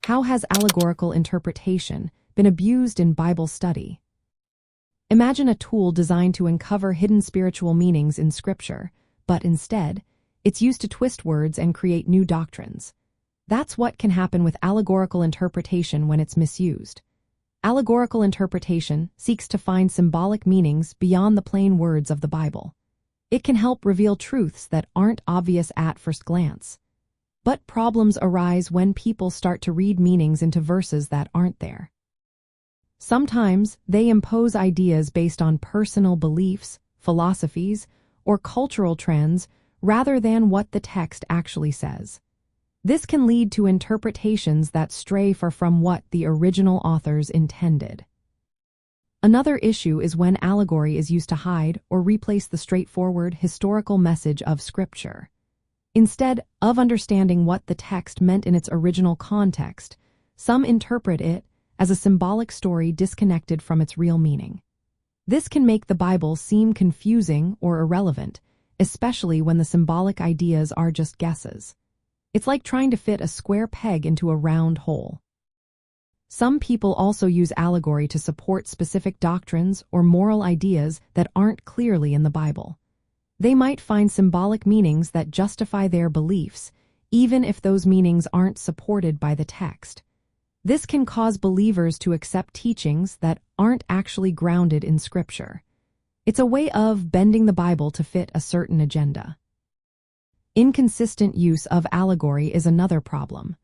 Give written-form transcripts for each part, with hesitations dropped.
How has allegorical interpretation been abused in Bible study? Imagine a tool designed to uncover hidden spiritual meanings in Scripture, but instead, it's used to twist words and create new doctrines. That's what can happen with allegorical interpretation when it's misused. Allegorical interpretation seeks to find symbolic meanings beyond the plain words of the Bible. It can help reveal truths that aren't obvious at first glance. But problems arise when people start to read meanings into verses that aren't there. Sometimes they impose ideas based on personal beliefs, philosophies, or cultural trends rather than what the text actually says. This can lead to interpretations that stray far from what the original authors intended. Another issue is when allegory is used to hide or replace the straightforward historical message of Scripture. Instead of understanding what the text meant in its original context, some interpret it as a symbolic story disconnected from its real meaning. This can make the Bible seem confusing or irrelevant, especially when the symbolic ideas are just guesses. It's like trying to fit a square peg into a round hole. Some people also use allegory to support specific doctrines or moral ideas that aren't clearly in the Bible. They might find symbolic meanings that justify their beliefs, even if those meanings aren't supported by the text. This can cause believers to accept teachings that aren't actually grounded in Scripture. It's a way of bending the Bible to fit a certain agenda. Inconsistent use of allegory is another problem.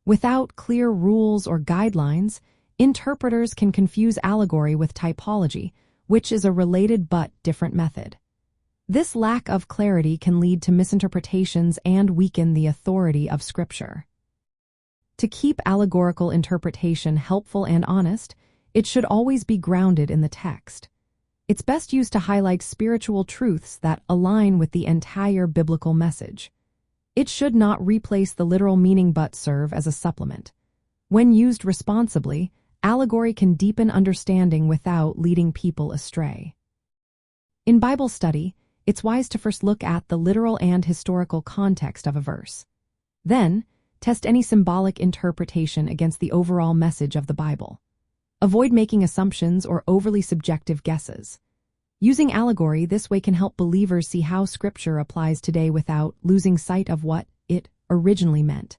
Without clear rules or guidelines, interpreters can confuse allegory with typology, which is a related but different method. This lack of clarity can lead to misinterpretations and weaken the authority of Scripture. To keep allegorical interpretation helpful and honest, it should always be grounded in the text. It's best used to highlight spiritual truths that align with the entire biblical message. It should not replace the literal meaning but serve as a supplement. When used responsibly, allegory can deepen understanding without leading people astray. In Bible study, it's wise to first look at the literal and historical context of a verse. Then, test any symbolic interpretation against the overall message of the Bible. Avoid making assumptions or overly subjective guesses. Using allegory this way can help believers see how Scripture applies today without losing sight of what it originally meant.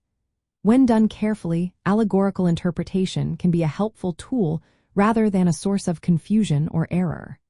When done carefully, allegorical interpretation can be a helpful tool rather than a source of confusion or error.